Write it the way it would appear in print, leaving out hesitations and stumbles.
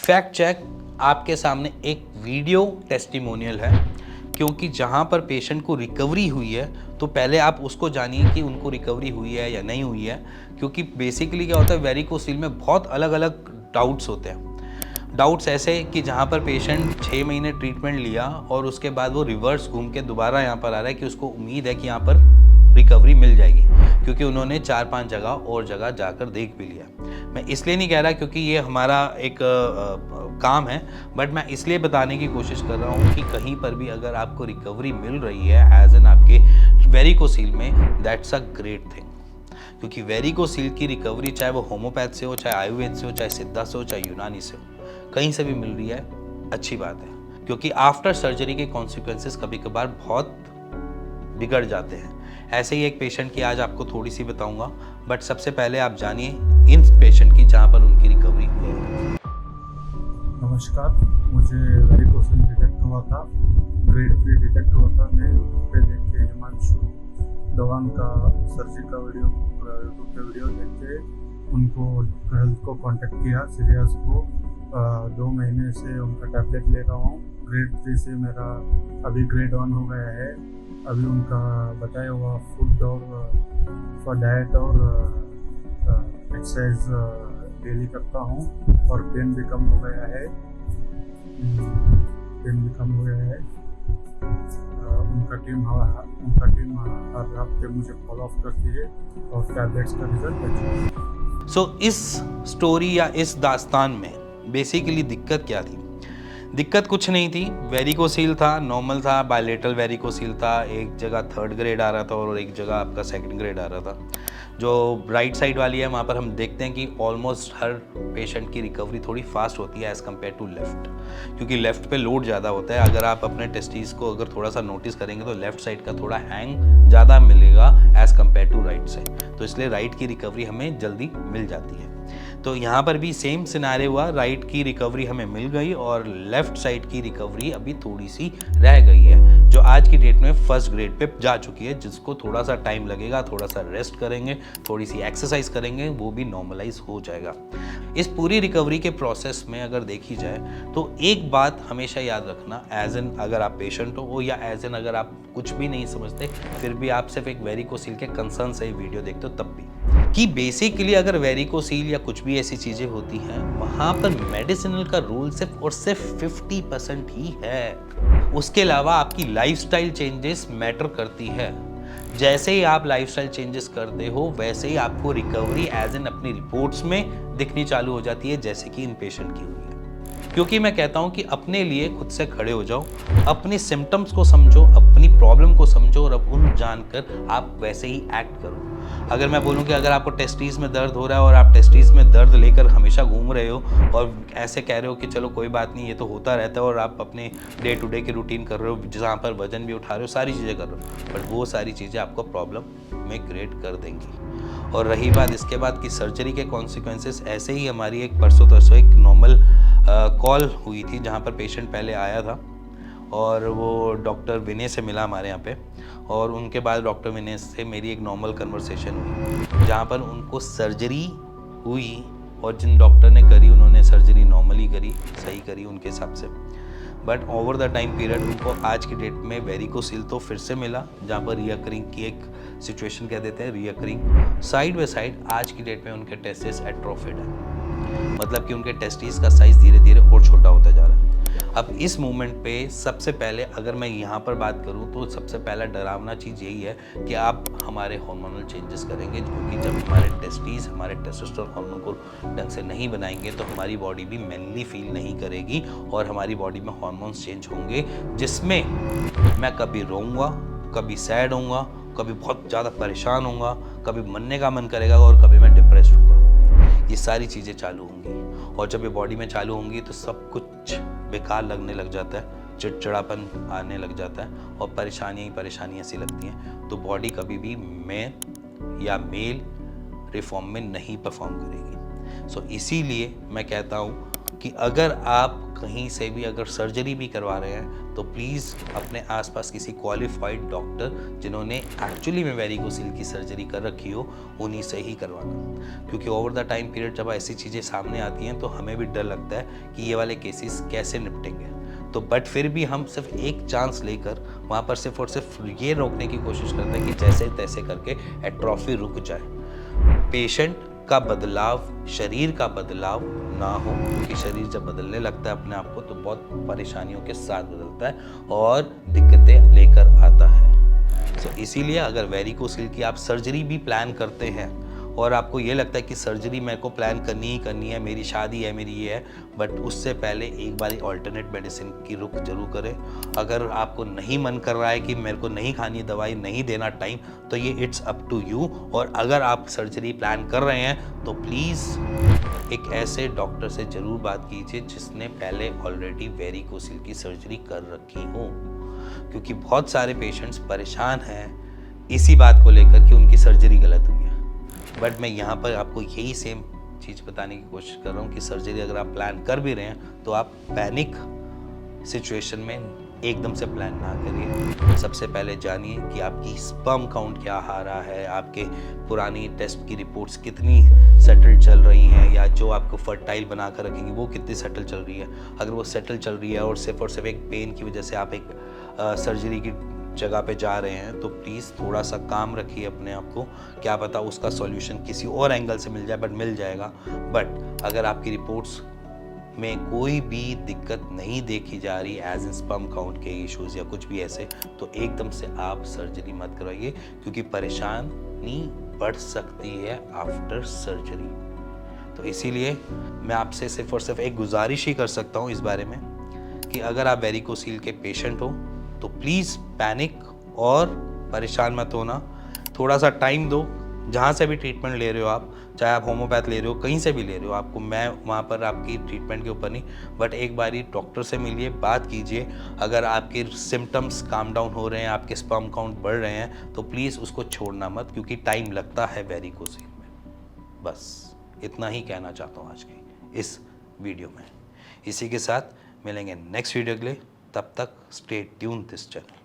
Fact check आपके सामने एक वीडियो टेस्टिमोनियल है, क्योंकि जहाँ पर पेशेंट को रिकवरी हुई है तो पहले आप उसको जानिए कि उनको रिकवरी हुई है या नहीं हुई है। क्योंकि बेसिकली क्या होता है, वेरिकोसील में बहुत अलग अलग डाउट्स होते हैं। डाउट्स ऐसे कि जहाँ पर पेशेंट 6 महीने ट्रीटमेंट लिया और उसके बाद वो रिवर्स घूम के दोबारा यहाँ पर आ रहा है कि उसको उम्मीद है कि यहाँ पर रिकवरी मिल जाएगी, क्योंकि उन्होंने 4-5 जगह और जगह जाकर देख भी लिया। मैं इसलिए नहीं कह रहा क्योंकि ये हमारा एक काम है, बट मैं इसलिए बताने की कोशिश कर रहा हूँ कि कहीं पर भी अगर आपको रिकवरी मिल रही है एज एन आपके वेरिकोसील में, दैट्स अ ग्रेट थिंग। क्योंकि वेरिकोसील की रिकवरी चाहे वो होम्योपैथ से हो, चाहे आयुर्वेद से हो, चाहे सिद्धा से हो, चाहे यूनानी से हो, कहीं से भी मिल रही है, अच्छी बात है। क्योंकि आफ्टर सर्जरी के कॉन्सिक्वेंसेस कभी कभार बहुत बिगड़ जाते हैं। ऐसे ही एक पेशेंट की आज आपको थोड़ी सी बताऊंगा, बट सबसे पहले आप जानिए इन पेशेंट की जहां पर उनकी रिकवरी हुई है। नमस्कार, मुझे वेरिकोसिल डिटेक्ट हुआ था, ग्रेड 3 डिटेक्ट हुआ था। मैं यूट्यूब पे देख के हिमांशु दवान का सर्जरी का यूट्यूब पे वीडियो देख के उनको हेल्थ को कांटेक्ट किया, सीरियस को। 2 महीने से उनका टैबलेट ले रहा हूँ। ग्रेड 3 से मेरा अभी ग्रेड 1 हो गया है। अभी उनका बताया हुआ फूड और फॉर डाइट और एक्सरसाइज डेली करता हूँ और पेन भी कम हो गया है। उनका टीम हर हफ्ते मुझे फॉलो अप करती है और टैबलेट्स का रिजल्ट अच्छा है। सो इस स्टोरी या इस दास्तान में बेसिकली दिक्कत क्या थी? दिक्कत कुछ नहीं थी, वेरिकोसील था, नॉर्मल था, बायलेटरल वेरिकोसील था। एक जगह 3rd ग्रेड आ रहा था और एक जगह आपका 2nd ग्रेड आ रहा था। जो राइट साइड वाली है वहाँ पर हम देखते हैं कि ऑलमोस्ट हर पेशेंट की रिकवरी थोड़ी फास्ट होती है एज़ कम्पेयर टू लेफ़्ट, क्योंकि लेफ़्ट पे लोड ज़्यादा होता है। अगर आप अपने टेस्टीज को अगर थोड़ा सा नोटिस करेंगे तो लेफ़्ट साइड का थोड़ा हैंग ज़्यादा मिलेगा as compare to right side, तो इसलिए राइट की रिकवरी हमें जल्दी मिल जाती है। तो यहाँ पर भी सेम सिनारियो हुआ, राइट की रिकवरी हमें मिल गई और लेफ़्ट साइड की रिकवरी अभी थोड़ी सी रह गई है, जो आज की डेट में 1st ग्रेड पे जा चुकी है, जिसको थोड़ा सा टाइम लगेगा, थोड़ा सा रेस्ट करेंगे, थोड़ी सी एक्सरसाइज करेंगे, वो भी नॉर्मलाइज हो जाएगा। इस पूरी रिकवरी के प्रोसेस में अगर देखी जाए तो एक बात हमेशा याद रखना, एज एन अगर आप पेशेंट हो या एज एन अगर आप कुछ भी नहीं समझते फिर भी आप सिर्फ एक वेरिकोसील के कंसर्न से वीडियो देखते हो तब भी, कि बेसिकली अगर वेरिकोसील या कुछ भी ऐसी चीज़ें होती हैं वहाँ पर मेडिसिनल का रोल सिर्फ और सिर्फ 50% ही है। उसके अलावा आपकी लाइफस्टाइल चेंजेस मैटर करती है। जैसे ही आप लाइफस्टाइल चेंजेस करते हो वैसे ही आपको रिकवरी एज एन अपनी रिपोर्ट्स में दिखनी चालू हो जाती है, जैसे कि इन पेशेंट की हुई है। क्योंकि मैं कहता हूँ कि अपने लिए खुद से खड़े हो जाओ, अपनी सिम्टम्स को समझो, अपनी प्रॉब्लम को समझो और अब उन जानकर आप वैसे ही एक्ट करो। अगर मैं बोलूँ कि अगर आपको टेस्टीज में दर्द हो रहा है और आप टेस्टीज में दर्द लेकर हमेशा घूम रहे हो और ऐसे कह रहे हो कि चलो कोई बात नहीं, ये तो होता रहता है, और आप अपने डे टू डे की रूटीन कर रहे हो जहाँ पर वजन भी उठा रहे हो, सारी चीज़ें कर रहे हो, बट वो सारी चीज़ें आपको प्रॉब्लम में क्रिएट कर देंगी। और रही बात इसके बाद की सर्जरी के कॉन्सिक्वेंसेस, ऐसे ही हमारी एक परसों तरसों एक नॉर्मल कॉल हुई थी जहाँ पर पेशेंट पहले आया था और वो डॉक्टर विनय से मिला हमारे यहाँ पे, और उनके बाद डॉक्टर विनय से मेरी एक नॉर्मल कन्वर्सेशन हुई जहाँ पर उनको सर्जरी हुई और जिन डॉक्टर ने करी उन्होंने सर्जरी नॉर्मली करी, सही करी उनके हिसाब से, but over the time period उनको आज की डेट में वेरिकोसील तो फिर से मिला, जहाँ पर रियकरिंग की एक सिचुएशन कह देते हैं, रियकरिंग साइड बाय साइड आज की डेट में उनके टेस्टिस एट्रोफिड है, मतलब कि उनके टेस्टिस का साइज धीरे धीरे और छोटा होता जा रहा है। अब इस मोमेंट पे सबसे पहले अगर मैं यहाँ पर बात करूँ तो सबसे पहला डरावना चीज़ यही है कि आप हमारे हार्मोनल चेंजेस करेंगे, क्योंकि जब हमारे टेस्टिस हमारे टेस्टोस्टेरोन हार्मोन को ढंग से नहीं बनाएंगे तो हमारी बॉडी भी मैनली फील नहीं करेगी और हमारी बॉडी में हार्मोन्स चेंज होंगे, जिसमें मैं कभी रोऊंगा, कभी सैड होऊंगा, कभी बहुत ज़्यादा परेशान होऊंगा, कभी मरने का मन करेगा और कभी मैं डिप्रेस्ड होऊंगा। ये सारी चीज़ें चालू होंगी और जब ये बॉडी में चालू होंगी तो सब कुछ बेकार लगने लग जाता है, चिड़चिड़ापन आने लग जाता है और परेशानियाँ ही परेशानियाँ सी लगती हैं, तो बॉडी कभी भी मैन या मेल रिफॉर्म में नहीं परफॉर्म करेगी। सो इसीलिए मैं कहता हूँ कि अगर आप कहीं से भी अगर सर्जरी भी करवा रहे हैं तो प्लीज़ अपने आसपास किसी क्वालिफाइड डॉक्टर जिन्होंने एक्चुअली में वेरिकोसील की सर्जरी कर रखी हो उन्हीं से ही करवाना, क्योंकि ओवर द टाइम पीरियड जब ऐसी चीज़ें सामने आती हैं तो हमें भी डर लगता है कि ये वाले केसेस कैसे निपटेंगे। तो बट फिर भी हम सिर्फ एक चांस लेकर वहाँ पर सिर्फ और सिर्फ ये रोकने की कोशिश करते हैं कि जैसे तैसे करके एट्रोफी रुक जाए, पेशेंट का बदलाव, शरीर का बदलाव ना हो, क्योंकि शरीर जब बदलने लगता है अपने आप को तो बहुत परेशानियों के साथ बदलता है और दिक्कतें लेकर आता है। तो इसीलिए अगर वेरिकोसील की आप सर्जरी भी प्लान करते हैं और आपको ये लगता है कि सर्जरी मेरे को प्लान करनी ही करनी है, मेरी शादी है, मेरी ये है, बट उससे पहले एक बारी ऑल्टरनेट मेडिसिन की रुख जरूर करें। अगर आपको नहीं मन कर रहा है कि मेरे को नहीं खानी दवाई, नहीं देना टाइम, तो ये इट्स अप टू यू। और अगर आप सर्जरी प्लान कर रहे हैं तो प्लीज़ एक ऐसे डॉक्टर से ज़रूर बात कीजिए जिसने पहले ऑलरेडी वेरिकोसील की सर्जरी कर रखी हो, क्योंकि बहुत सारे पेशेंट्स परेशान हैं इसी बात को लेकर कि उनकी सर्जरी गलत हुई है। बट मैं यहाँ पर आपको यही सेम चीज़ बताने की कोशिश कर रहा हूँ कि सर्जरी अगर आप प्लान कर भी रहे हैं तो आप पैनिक सिचुएशन में एकदम से प्लान ना करिए। सबसे पहले जानिए कि आपकी स्पर्म काउंट क्या आ रहा है, आपके पुरानी टेस्ट की रिपोर्ट्स कितनी सेटल चल रही हैं, या जो आपको फर्टाइल बना कर रखेंगी वो कितनी सेटल चल रही है। अगर वो सेटल चल रही है और सिर्फ एक पेन की वजह से आप एक सर्जरी की जगह पे जा रहे हैं तो प्लीज़ थोड़ा सा काम रखिए अपने आप को, क्या पता उसका सॉल्यूशन किसी और एंगल से मिल जाए, बट मिल जाएगा। बट अगर आपकी रिपोर्ट्स में कोई भी दिक्कत नहीं देखी जा रही एज इन स्पर्म काउंट के इश्यूज़ या कुछ भी ऐसे, तो एकदम से आप सर्जरी मत करवाइए, क्योंकि परेशानी बढ़ सकती है आफ्टर सर्जरी। तो इसीलिए मैं आपसे सिर्फ और सिर्फ एक गुजारिश ही कर सकता हूँ इस बारे में कि अगर आप वेरिकोसील के पेशेंट हो तो प्लीज़ पैनिक और परेशान मत होना, थोड़ा सा टाइम दो। जहाँ से भी ट्रीटमेंट ले रहे हो आप, चाहे आप होम्योपैथ ले रहे हो, कहीं से भी ले रहे हो, आपको मैं वहाँ पर आपकी ट्रीटमेंट के ऊपर नहीं, बट एक बारी डॉक्टर से मिलिए, बात कीजिए। अगर आपके सिम्टम्स काम डाउन हो रहे हैं, आपके स्पर्म काउंट बढ़ रहे हैं, तो प्लीज़ उसको छोड़ना मत, क्योंकि टाइम लगता है वेरिकोसील में। बस इतना ही कहना चाहता हूँ आज की इस वीडियो में। इसी के साथ मिलेंगे नेक्स्ट वीडियो के लिए, तब तक स्टे ट्यून दिस चैनल।